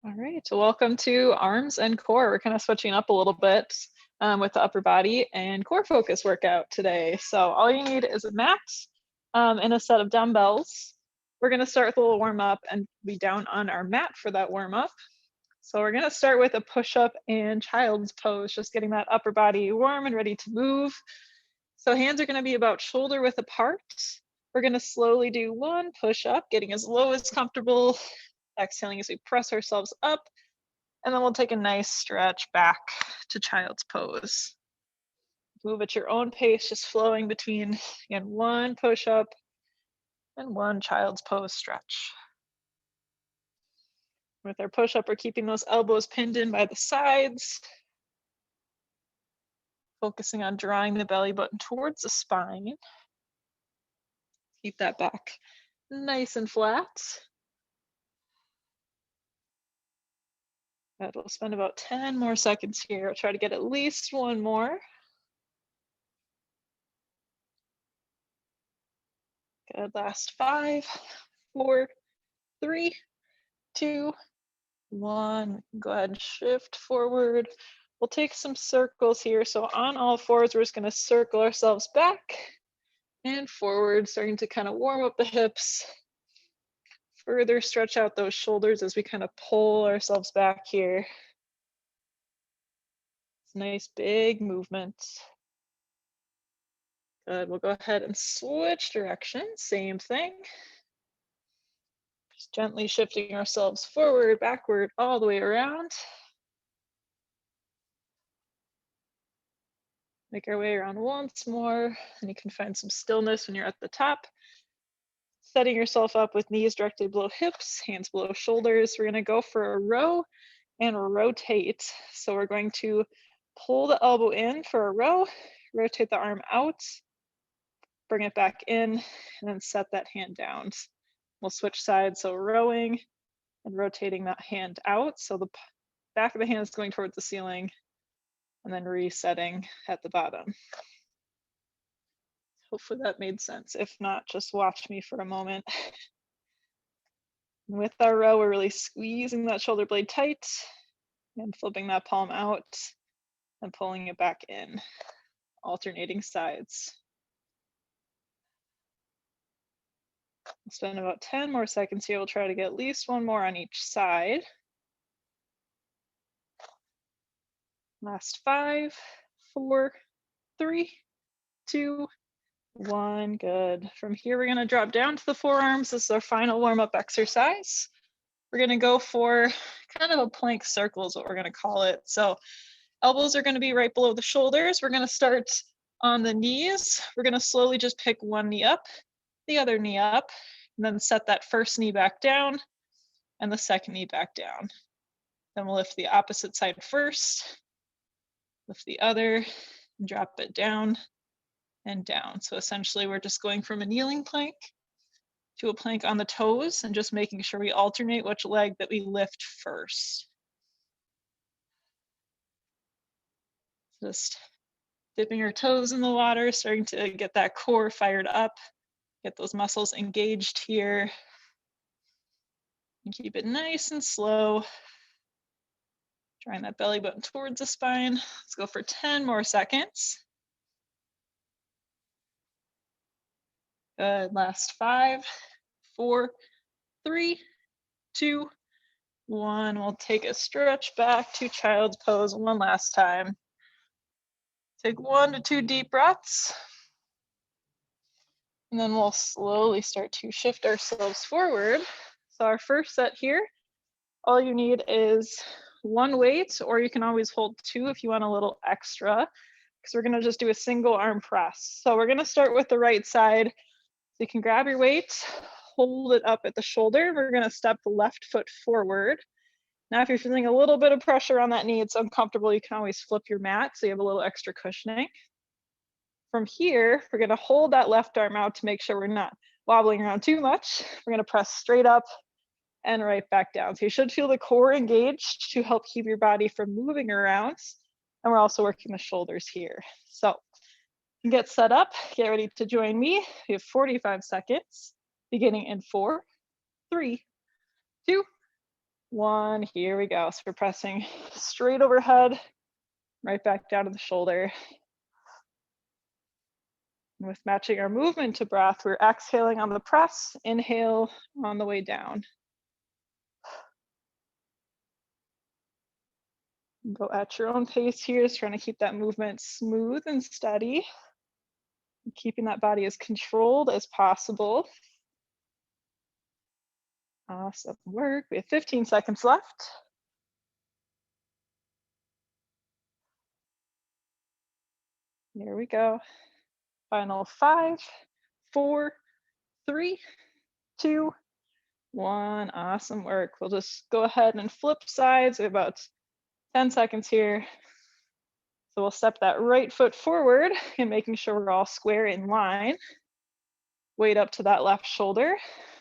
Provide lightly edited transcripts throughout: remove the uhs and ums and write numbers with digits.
All right, so welcome to arms and core. We're kind of switching up a little bit with the upper body and core focus workout today. So all you need is a mat and a set of dumbbells. We're going to start with a little warm up and be down on our mat for that warm up. So we're going to start with a push up and child's pose, just getting that upper body warm and ready to move. So hands are going to be about shoulder width apart. We're going to slowly do one push up, getting as low as comfortable. Exhaling as we press ourselves up, and then we'll take a nice stretch back to child's pose. Move at your own pace, just flowing between, again, one push up and one child's pose stretch. With our push up, we're keeping those elbows pinned in by the sides, focusing on drawing the belly button towards the spine. Keep that back nice and flat. Good, we'll spend about 10 more seconds here. I'll try to get at least one more. Good, last 5, 4, 3, 2, 1. Go ahead and shift forward. We'll take some circles here. So on all fours, we're just gonna circle ourselves back and forward, starting to kind of warm up the hips. Further stretch out those shoulders as we kind of pull ourselves back here. It's a nice big movement. Good, we'll go ahead and switch directions, same thing. Just gently shifting ourselves forward, backward, all the way around. Make our way around once more, and you can find some stillness when you're at the top. Setting yourself up with knees directly below hips, hands below shoulders. We're gonna go for a row and rotate. So we're going to pull the elbow in for a row, rotate the arm out, bring it back in, and then set that hand down. We'll switch sides, so rowing and rotating that hand out. So the back of the hand is going towards the ceiling, and then resetting at the bottom. Hopefully that made sense. If not, just watch me for a moment. With our row, we're really squeezing that shoulder blade tight and flipping that palm out and pulling it back in, alternating sides. We'll spend about 10 more seconds here. We'll try to get at least one more on each side. Last 5, 4, 3, 2, 1. Good. From here, we're going to drop down to the forearms. This is our final warm-up exercise. We're going to go for kind of a plank circle is what we're going to call it. So elbows are going to be right below the shoulders. We're going to start on the knees. We're going to slowly just pick one knee up, the other knee up, and then set that first knee back down and the second knee back down. Then we'll lift the opposite side first, lift the other, and drop it down and down. So essentially we're just going from a kneeling plank to a plank on the toes and just making sure we alternate which leg that we lift first. Just dipping our toes in the water, starting to get that core fired up, get those muscles engaged here. And keep it nice and slow. Drawing that belly button towards the spine. Let's go for 10 more seconds. Good, last 5, 4, 3, 2, 1. We'll take a stretch back to child's pose one last time. Take 1 to 2 deep breaths. And then we'll slowly start to shift ourselves forward. So our first set here, all you need is 1 weight, or you can always hold 2 if you want a little extra, because we're gonna just do a single arm press. So we're gonna start with the right side. So you can grab your weight, hold it up at the shoulder. We're gonna step the left foot forward. Now, if you're feeling a little bit of pressure on that knee, it's uncomfortable, you can always flip your mat so you have a little extra cushioning. From here, we're gonna hold that left arm out to make sure we're not wobbling around too much. We're gonna press straight up and right back down. So you should feel the core engaged to help keep your body from moving around. And we're also working the shoulders here. So get set up, get ready to join me. We have 45 seconds, beginning in 4, 3, 2, 1, here we go. So we're pressing straight overhead, right back down to the shoulder. And with matching our movement to breath, we're exhaling on the press, inhale on the way down. Go at your own pace here, just trying to keep that movement smooth and steady, keeping that body as controlled as possible. Awesome work. We have 15 seconds left. Here we go. Final 5, 4, 3, 2, 1. Awesome work. We'll just go ahead and flip sides. We have about 10 seconds here. So we'll step that right foot forward and making sure we're all square in line. Weight up to that left shoulder.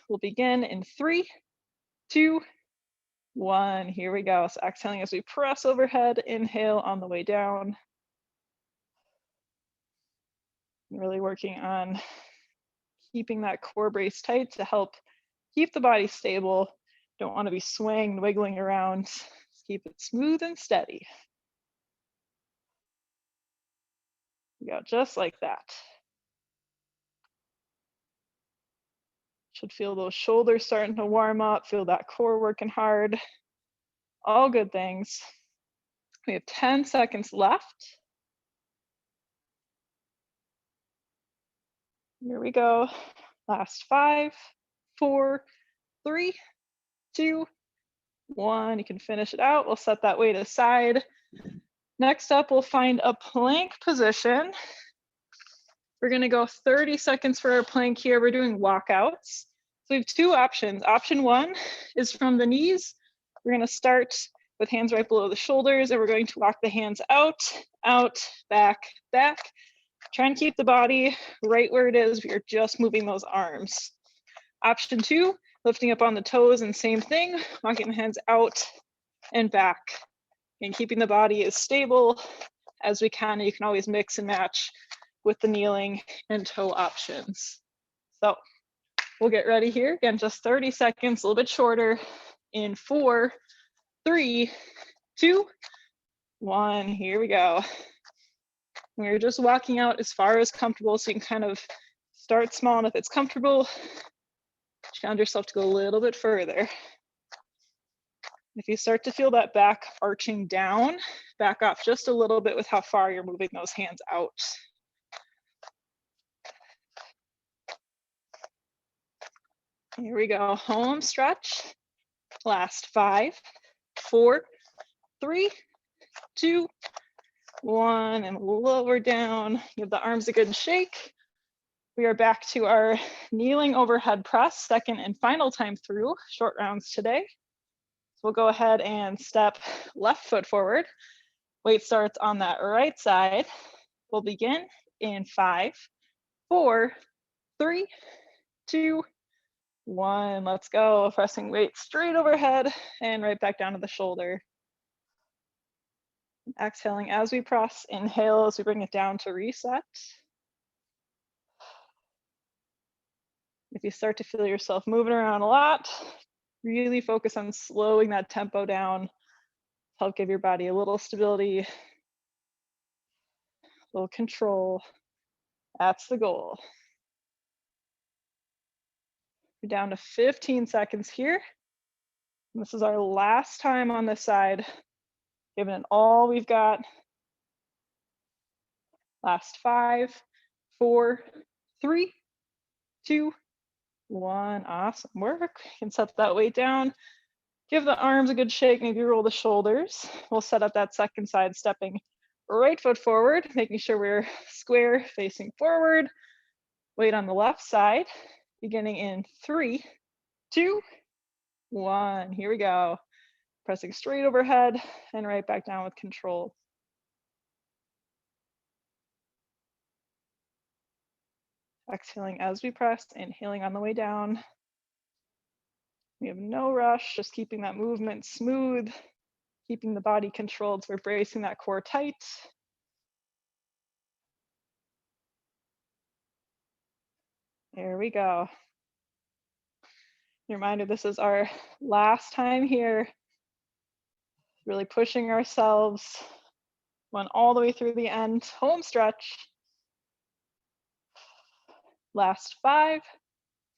We'll begin in 3, 2, 1. Here we go. So exhaling as we press overhead, inhale on the way down. Really working on keeping that core brace tight to help keep the body stable. Don't want to be swaying, wiggling around. Just keep it smooth and steady. We go just like that. Should feel those shoulders starting to warm up, feel that core working hard. All good things. We have 10 seconds left. Here we go. Last 5, 4, 3, 2, 1. You can finish it out. We'll set that weight aside. Next up, we'll find a plank position. We're gonna go 30 seconds for our plank here. We're doing walkouts. So we have 2 options. Option 1 is from the knees. We're gonna start with hands right below the shoulders, and we're going to walk the hands out, out, back, back. Try and keep the body right where it is. We are just moving those arms. Option 2, lifting up on the toes, and same thing, walking the hands out and back. And keeping the body as stable as we can. You can always mix and match with the kneeling and toe options. So we'll get ready here. Again, just 30 seconds, a little bit shorter. In 4, 3, 2, 1. Here we go. We're just walking out as far as comfortable, so you can kind of start small, and if it's comfortable, challenge yourself to go a little bit further. If you start to feel that back arching down, back off just a little bit with how far you're moving those hands out. Here we go, home stretch. Last 5, 4, 3, 2, 1, and lower down. Give the arms a good shake. We are back to our kneeling overhead press, second and final time through, short rounds today. So we'll go ahead and step left foot forward. Weight starts on that right side. We'll begin in 5, 4, 3, 2, 1. Let's go. Pressing weight straight overhead and right back down to the shoulder. Exhaling as we press, inhale as we bring it down to reset. If you start to feel yourself moving around a lot, really focus on slowing that tempo down. Help give your body a little stability, a little control. That's the goal. We're down to 15 seconds here. This is our last time on this side, giving it all we've got. Last 5, 4, 3, 2, 1. Awesome work. You can set that weight down. Give the arms a good shake, maybe roll the shoulders. We'll set up that second side, stepping right foot forward, making sure we're square facing forward. Weight on the left side, beginning in 3, 2, 1. Here we go. Pressing straight overhead and right back down with control. Exhaling as we press, inhaling on the way down. We have no rush, just keeping that movement smooth, keeping the body controlled. So we're bracing that core tight. There we go. Reminder, this is our last time here. Really pushing ourselves. Went all the way through the end. Home stretch. Last 5,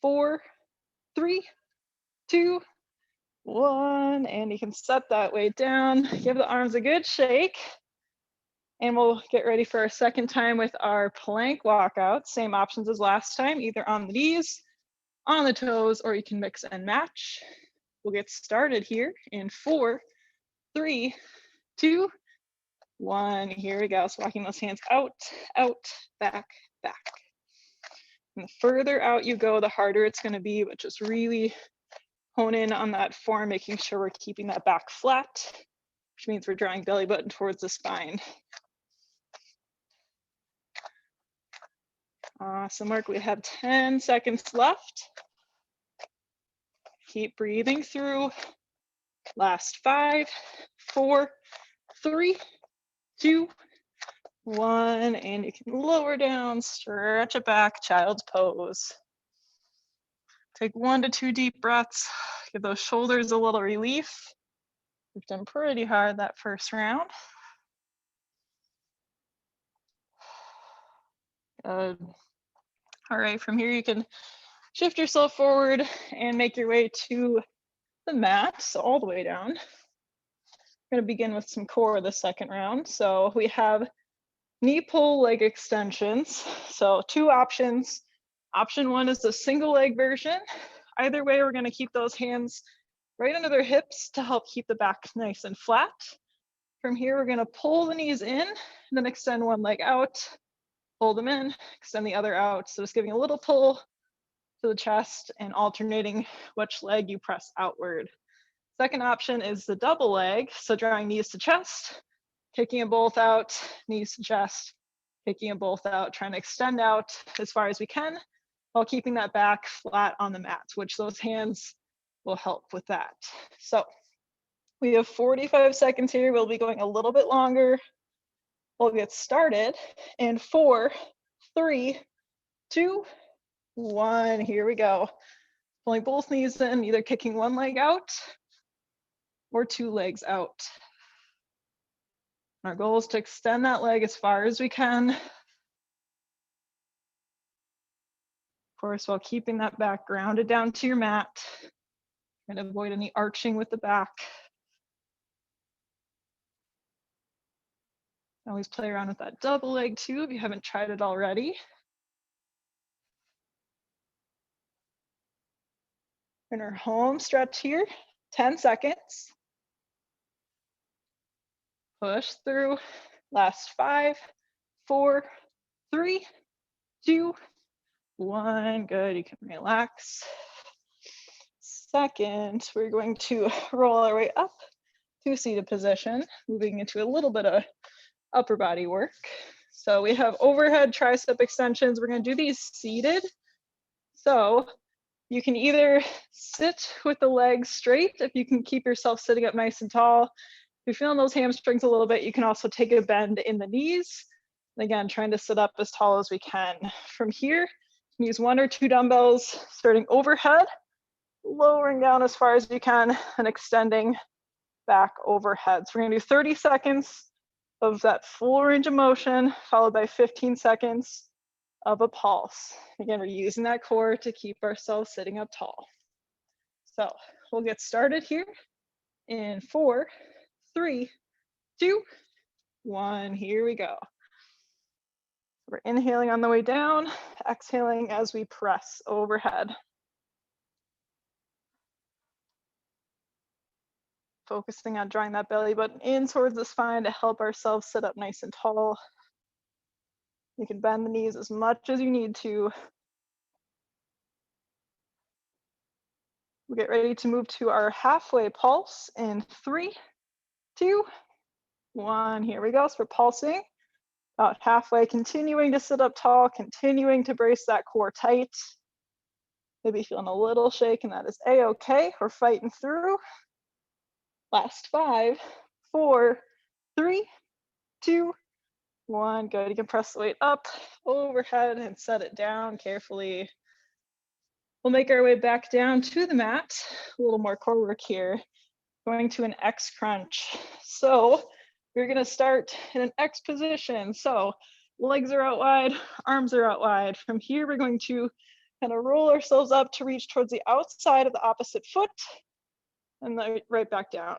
4, 3, 2, 1. And you can set that weight down. Give the arms a good shake. And we'll get ready for our second time with our plank walkout. Same options as last time, either on the knees, on the toes, or you can mix and match. We'll get started here in 4, 3, 2, 1. Here we go. So walking those hands out, out, back, back. And the further out you go, the harder it's going to be, but just really hone in on that form, making sure we're keeping that back flat, which means we're drawing belly button towards the spine. Awesome work. We have 10 seconds left. Keep breathing through. Last 5, 4, 3, 2, 1. And you can lower down, stretch it back, child's pose. Take 1 to 2 deep breaths. Give those shoulders a little relief. We've done pretty hard that first round. Good. All right, from here you can shift yourself forward and make your way to the mat, so all the way down. We're going to begin with some core the second round. So we have knee pull leg extensions. So 2 options. Option 1 is the single leg version. Either way, we're going to keep those hands right under their hips to help keep the back nice and flat. From here, we're going to pull the knees in, and then extend one leg out, pull them in, extend the other out. So just giving a little pull to the chest and alternating which leg you press outward. Second option is the double leg. So drawing knees to chest, kicking them both out, knees to chest, kicking them both out, trying to extend out as far as we can while keeping that back flat on the mat, which those hands will help with that. So we have 45 seconds here. We'll be going a little bit longer. We'll get started in 4, 3, 2, 1. Here we go. Pulling both knees in, either kicking one leg out or 2 legs out. Our goal is to extend that leg as far as we can. Of course, while keeping that back grounded down to your mat. And avoid any arching with the back. Always play around with that double leg too if you haven't tried it already. In our home stretch here, 10 seconds. Push through. Last 5, 4, 3, 2, 1. Good. You can relax. Second, we're going to roll our way up to seated position, moving into a little bit of upper body work. So we have overhead tricep extensions. We're going to do these seated. So you can either sit with the legs straight if you can keep yourself sitting up nice and tall. If you're feeling those hamstrings a little bit, you can also take a bend in the knees. And again, trying to sit up as tall as we can. From here, you can use 1 or 2 dumbbells, starting overhead, lowering down as far as you can, and extending back overhead. So we're going to do 30 seconds of that full range of motion, followed by 15 seconds of a pulse. Again, we're using that core to keep ourselves sitting up tall. So we'll get started here in 4, 3, 2, 1. Here we go. We're inhaling on the way down, exhaling as we press overhead. Focusing on drawing that belly button in towards the spine to help ourselves sit up nice and tall. You can bend the knees as much as you need to. We'll get ready to move to our halfway pulse in 3, 2, 1. Here we go. So we're pulsing about halfway, continuing to sit up tall, continuing to brace that core tight. Maybe feeling a little shake, and that is a-okay. We're fighting through. Last 5, 4, 3, 2, 1. Good. You can press the weight up, overhead, and set it down carefully. We'll make our way back down to the mat. A little more core work here. Going to an X crunch. So we're gonna start in an X position. So legs are out wide, arms are out wide. From here, we're going to kind of roll ourselves up to reach towards the outside of the opposite foot, and then right back down.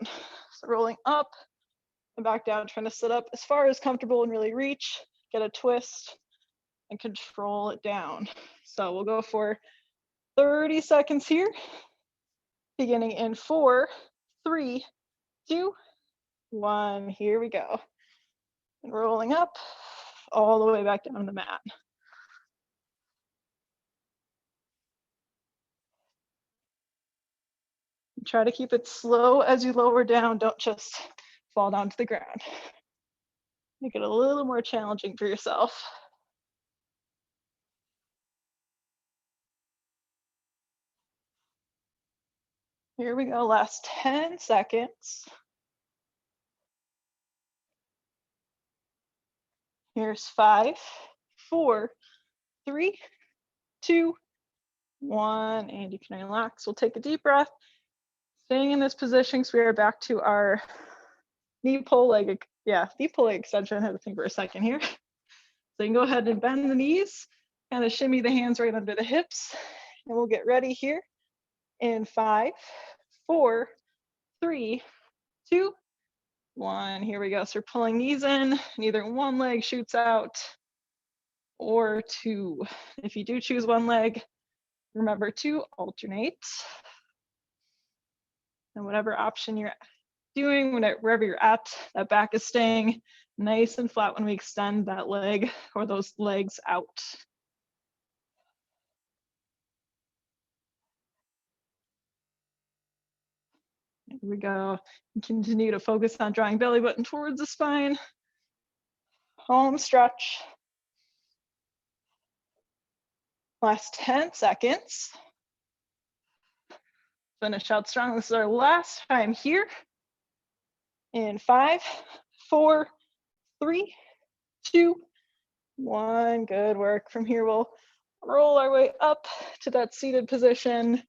So rolling up and back down, trying to sit up as far as comfortable and really reach, get a twist, and control it down. So we'll go for 30 seconds here, beginning in 4, 3, 2, 1. Here we go. And rolling up all the way back down the mat. Try to keep it slow as you lower down. Don't just fall down to the ground. Make it a little more challenging for yourself. Here we go, last 10 seconds. Here's 5, 4, 3, 2, 1, and you can relax. We'll take a deep breath. Staying in this position, because we are back to our knee pull leg extension. I had to think for a second here. So you can go ahead and bend the knees, kind of shimmy the hands right under the hips, and we'll get ready here in 5, 4, 3, 2, 1. Here we go. So we're pulling knees in, and either one leg shoots out or two. If you do choose one leg, remember to alternate. And whatever option you're doing, wherever you're at, that back is staying nice and flat when we extend that leg or those legs out. Here we go. Continue to focus on drawing belly button towards the spine. Home stretch. Last 10 seconds. Finish out strong. This is our last time here. In 5, 4, 3, 2, 1. Good work. From here, we'll roll our way up to that seated position.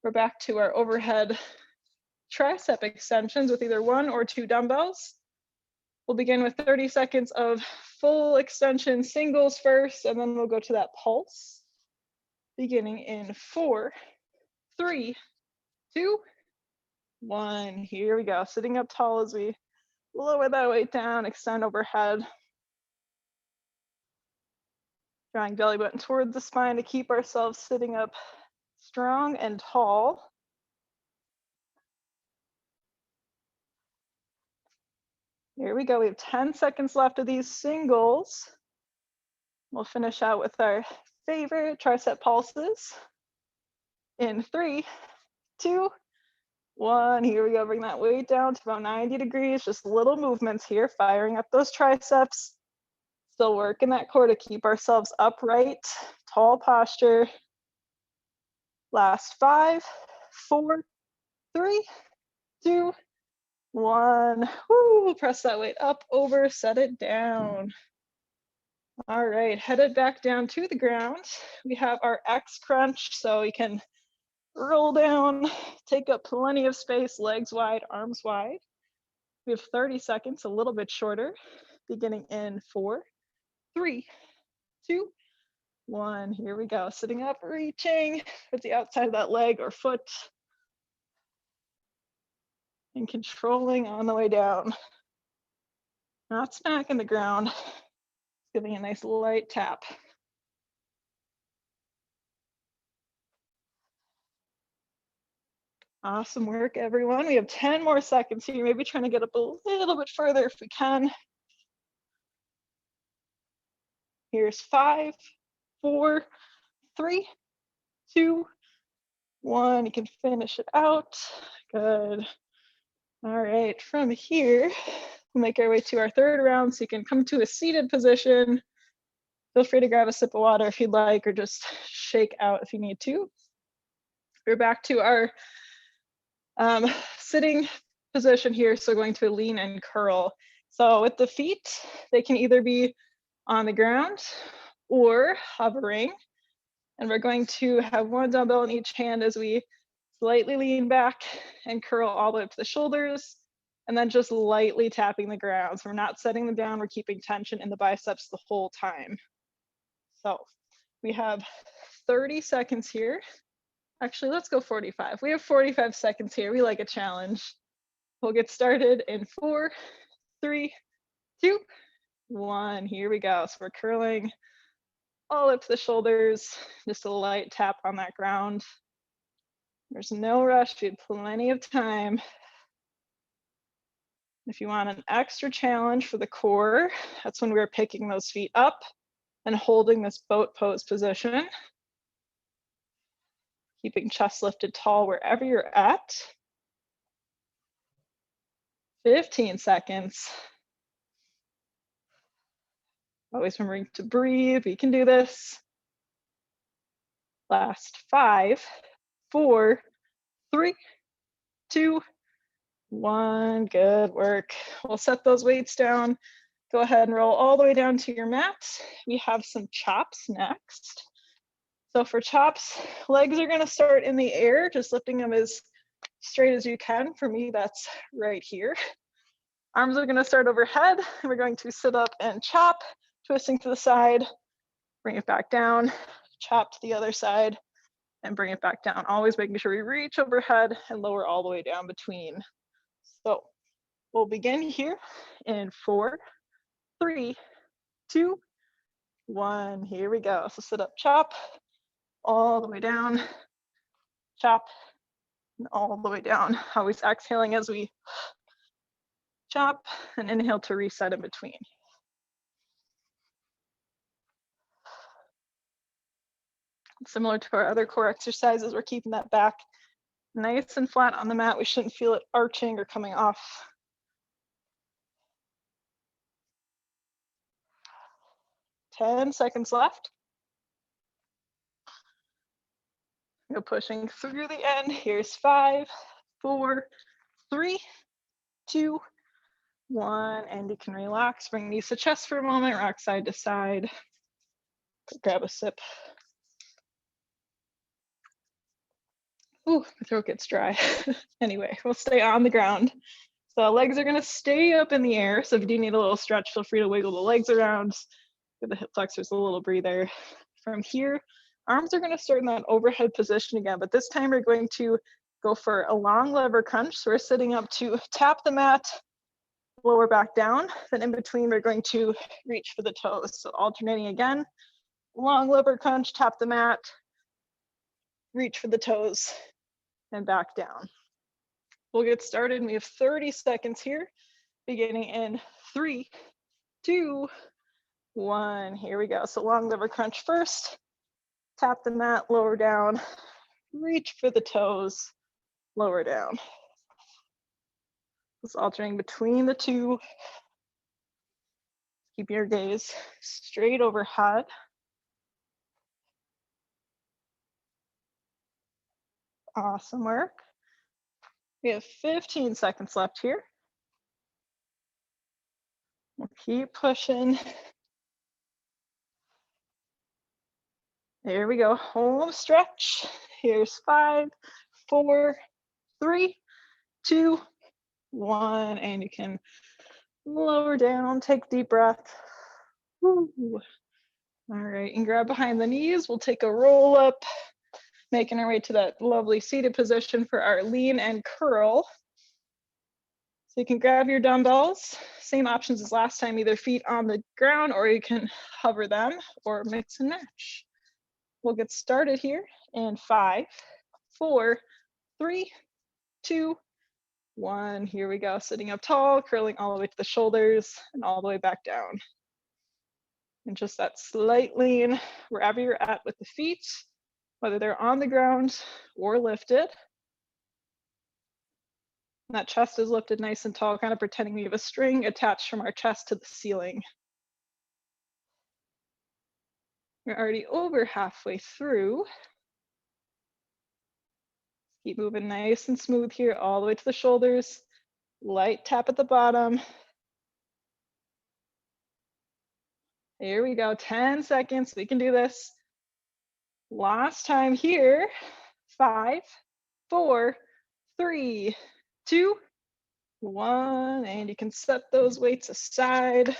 We're back to our overhead tricep extensions with either 1 or 2 dumbbells. We'll begin with 30 seconds of full extension singles first, and then we'll go to that pulse. Beginning in 4, 3, 2, 1. Here we go. Sitting up tall as we lower that weight down, extend overhead. Drawing belly button towards the spine to keep ourselves sitting up strong and tall. Here we go. We have 10 seconds left of these singles. We'll finish out with our favorite tricep pulses. In 3, 2, 1. Here we go. Bring that weight down to about 90 degrees. Just little movements here, firing up those triceps. Still working that core to keep ourselves upright, tall posture. Last 5, 4, 3, 2, 1. Woo, press that weight up, over, set it down. All right, headed back down to the ground. We have our X crunch, so you can roll down, take up plenty of space, legs wide, arms wide. We have 30 seconds, a little bit shorter, beginning in 4, 3, 2, 1. Here we go. Sitting up, reaching towards the outside of that leg or foot. And controlling on the way down. Not smacking the ground. Giving a nice light tap. Awesome work, everyone. We have 10 more seconds here. Maybe trying to get up a little bit further if we can. Here's 5, 4, 3, 2, 1. You can finish it out. Good. All right, from here, we'll make our way to our third round. So you can come to a seated position. Feel free to grab a sip of water if you'd like, or just shake out if you need to. We're back to our sitting position here. So going to a lean and curl. So with the feet, they can either be on the ground or hovering. And we're going to have one dumbbell in each hand as we slightly lean back and curl all the way up to the shoulders, and then just lightly tapping the ground. So we're not setting them down, we're keeping tension in the biceps the whole time. So we have 30 seconds here. Actually, let's go 45. We have 45 seconds here. We like a challenge. We'll get started in 4, 3, 2, 1. Here we go. So we're curling all up to the shoulders, just a light tap on that ground. There's no rush, we have plenty of time. If you want an extra challenge for the core, that's when we're picking those feet up and holding this boat pose position. Keeping chest lifted tall wherever you're at. 15 seconds. Always remembering to breathe, we can do this. Last 5, 4, 3, 2, 1, good work. We'll set those weights down. Go ahead and roll all the way down to your mat. We have some chops next. So for chops, legs are gonna start in the air, just lifting them as straight as you can. For me, that's right here. Arms are gonna start overhead, and we're going to sit up and chop, twisting to the side, bring it back down, chop to the other side, and bring it back down. Always making sure we reach overhead and lower all the way down between. So we'll begin here in 4, 3, 2, 1. Here we go. So sit up, chop, all the way down, chop, and all the way down. Always exhaling as we chop, and inhale to reset in between. Similar to our other core exercises, we're keeping that back nice and flat on the mat. We shouldn't feel it arching or coming off. 10 seconds left. Go pushing through the end. Here's 5, 4, 3, 2, 1, and you can relax. Bring knees to chest for a moment, rock side to side. Grab a sip. Ooh, my throat gets dry. Anyway, we'll stay on the ground. So legs are gonna stay up in the air. So if you do need a little stretch, feel free to wiggle the legs around. Give the hip flexors a little breather. From here, arms are gonna start in that overhead position again, but this time we're going to go for a long lever crunch. So we're sitting up to tap the mat, lower back down. Then in between, we're going to reach for the toes. So alternating again, long lever crunch, tap the mat, reach for the toes, and back down. We'll get started. We have 30 seconds here, beginning in 3, 2, 1. Here we go. So long lever crunch first, tap the mat, lower down, reach for the toes, lower down. Just alternating between the two. Keep your gaze straight overhead. Awesome work. We have 15 seconds left here. We'll keep pushing. There we go. Home stretch. Here's 5, 4, 3, 2, 1, and you can lower down, take a deep breath. Woo. All right, and grab behind the knees. We'll take a roll up, making our way to that lovely seated position for our lean and curl. So you can grab your dumbbells, same options as last time, either feet on the ground or you can hover them or mix and match. We'll get started here in 5, 4, 3, 2, 1. Here we go. Sitting up tall, curling all the way to the shoulders and all the way back down. And just that slight lean wherever you're at with the feet, whether they're on the ground or lifted. And that chest is lifted nice and tall, kind of pretending we have a string attached from our chest to the ceiling. We're already over halfway through. Keep moving nice and smooth here, all the way to the shoulders. Light tap at the bottom. Here we go, 10 seconds, we can do this. Last time here. 5, 4, 3, 2, 1, and you can set those weights aside.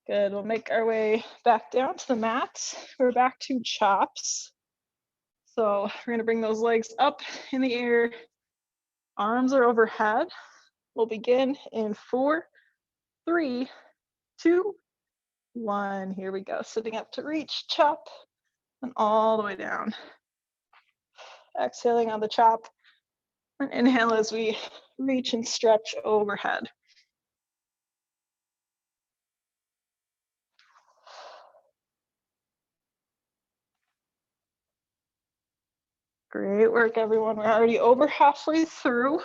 Good, we'll make our way back down to the mat. We're back to chops. So we're gonna bring those legs up in the air. Arms are overhead. We'll begin in 4, 3, 2, 1. Here we go, sitting up to reach, chop, and all the way down. Exhaling on the chop, and inhale as we reach and stretch overhead. Great work, everyone. We're already over halfway through.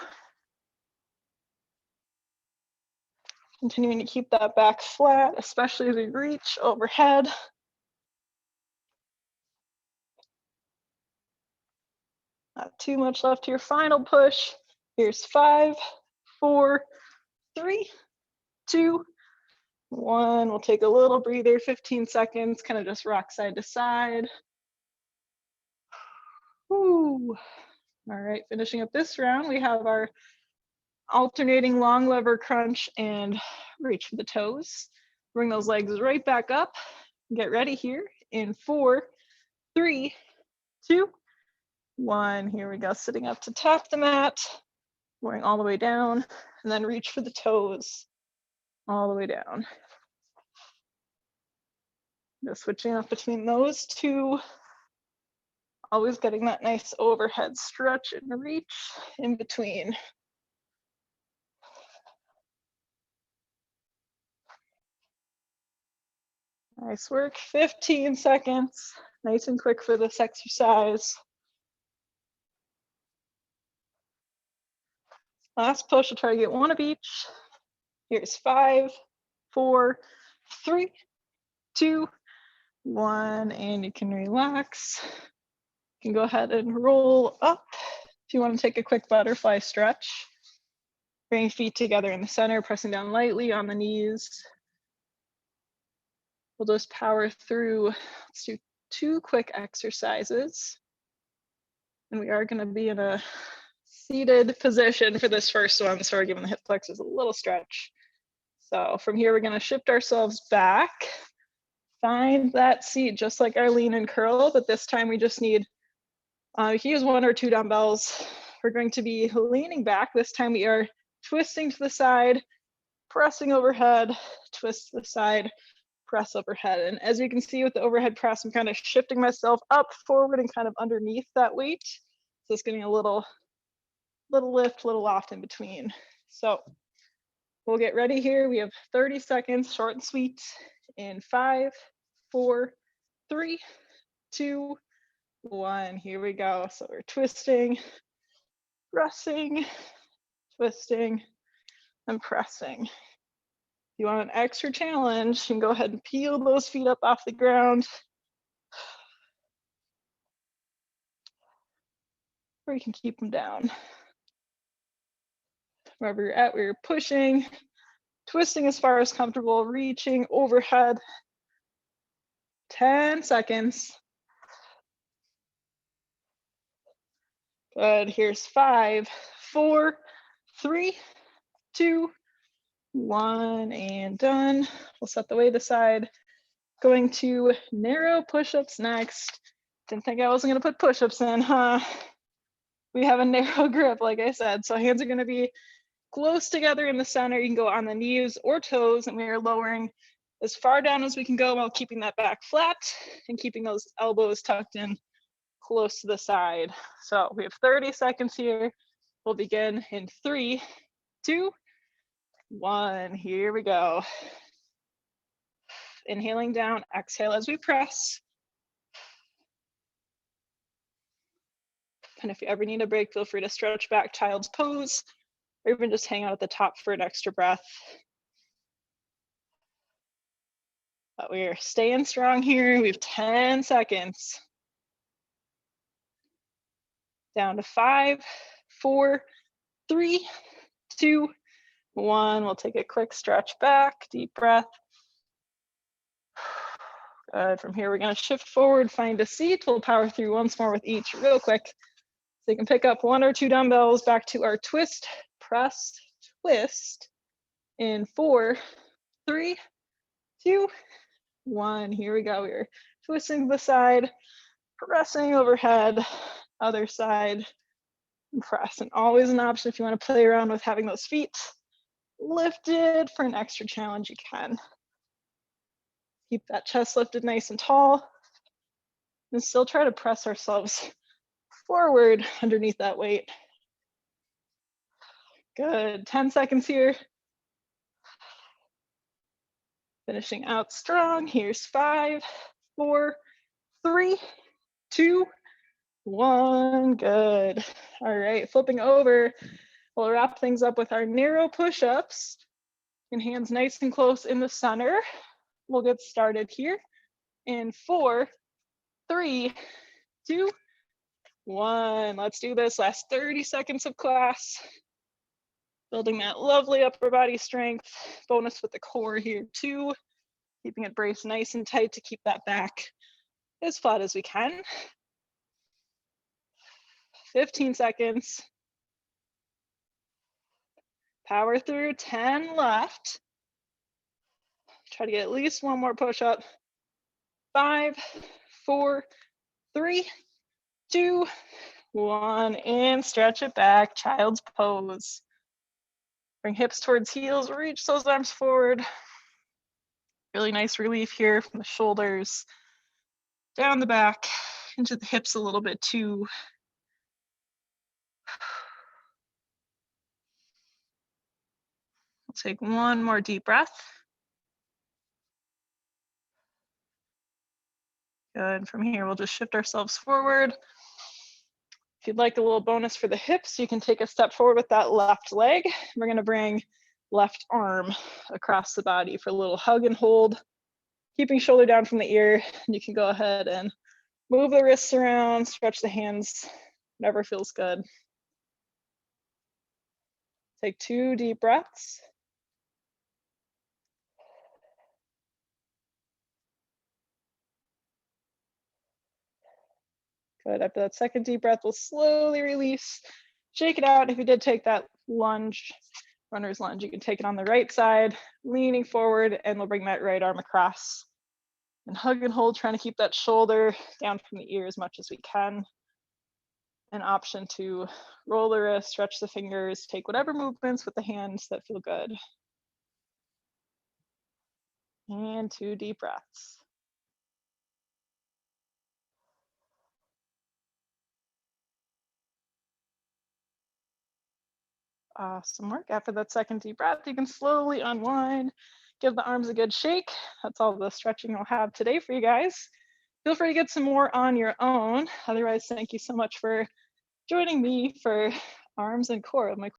Continuing to keep that back flat, especially as we reach overhead. Not too much left here. Final push. Here's 5, 4, 3, 2, 1. We'll take a little breather, 15 seconds, kind of just rock side to side. Woo. All right, finishing up this round, we have our alternating long lever crunch and reach for the toes. Bring those legs right back up. Get ready here in 4, 3, 2, 1. Here we go, sitting up to tap the mat, going all the way down, and then reach for the toes all the way down. Just switching up between those two. Always getting that nice overhead stretch and reach in between. Nice work, 15 seconds. Nice and quick for this exercise. Last push, we'll try to get one of each. Here's 5, 4, 3, 2, 1, and you can relax. You can go ahead and roll up. If you want to take a quick butterfly stretch, bring feet together in the center, pressing down lightly on the knees. We'll just power through. Let's do 2 quick exercises. And we are going to be in a seated position for this first one, so we're giving the hip flexors a little stretch. So from here, we're going to shift ourselves back. Find that seat just like our lean and curl, but this time we just need, you can use 1 or 2 dumbbells. We're going to be leaning back. This time we are twisting to the side, pressing overhead, twist to the side, press overhead. And as you can see with the overhead press, I'm kind of shifting myself up, forward, and kind of underneath that weight. So it's getting a little lift, little loft in between. So we'll get ready here. We have 30 seconds, short and sweet, in 5, 4, 3, 2, 1. Here we go. So we're twisting, pressing, twisting, and pressing. If you want an extra challenge, you can go ahead and peel those feet up off the ground. Or you can keep them down. Wherever you're at, where you're pushing, twisting as far as comfortable, reaching overhead. 10 seconds. Good, here's 5, 4, 3, 2, 1, and done. We'll set the weight aside. Going to narrow push-ups next. Didn't think I wasn't gonna put push-ups in, huh? We have a narrow grip, like I said, so hands are gonna be close together in the center. You can go on the knees or toes, and we are lowering as far down as we can go while keeping that back flat and keeping those elbows tucked in close to the side. So we have 30 seconds here. We'll begin in 3, 2, 1. Here we go. Inhaling down, exhale as we press. And if you ever need a break, feel free to stretch back, child's pose, or even just hang out at the top for an extra breath. But we're staying strong here. We have 10 seconds. Down to 5, 4, 3, 2, 1. We'll take a quick stretch back, deep breath. Good. From here, we're going to shift forward, find a seat. We'll power through once more with each real quick. So you can pick up 1 or 2 dumbbells back to our twist, press, twist in 4, 3, 2, 1. Here we go. We're twisting to the side, pressing overhead, other side, and press. And always an option if you want to play around with having those feet lifted for an extra challenge, you can. Keep that chest lifted nice and tall. And still try to press ourselves forward underneath that weight. Good. 10 seconds here. Finishing out strong. Here's 5, 4, 3, 2, 1. Good. All right, flipping over. We'll wrap things up with our narrow push-ups. And hands nice and close in the center. We'll get started here in 4, 3, 2, 1. Let's do this. Last 30 seconds of class. Building that lovely upper body strength. Bonus with the core here too. Keeping it braced nice and tight to keep that back as flat as we can. 15 seconds. Power through, 10 left. Try to get at least one more push up. 5, 4, 3, 2, 1, and stretch it back, child's pose. Bring hips towards heels, reach those arms forward. Really nice relief here from the shoulders, down the back, into the hips a little bit too. We'll take one more deep breath. Good. From here, we'll just shift ourselves forward. If you'd like a little bonus for the hips, you can take a step forward with that left leg. We're going to bring left arm across the body for a little hug and hold, keeping shoulder down from the ear. You can go ahead and move the wrists around, stretch the hands, whatever feels good. Take 2 deep breaths. Good. After that second deep breath, we'll slowly release. Shake it out. If you did take that lunge, runner's lunge, you can take it on the right side, leaning forward, and we'll bring that right arm across. And hug and hold, trying to keep that shoulder down from the ear as much as we can. An option to roll the wrist, stretch the fingers, take whatever movements with the hands that feel good. And 2 deep breaths. Awesome work. After that second deep breath, you can slowly unwind, give the arms a good shake. That's all the stretching I'll have today for you guys. Feel free to get some more on your own. Otherwise, thank you so much for joining me for arms and core with my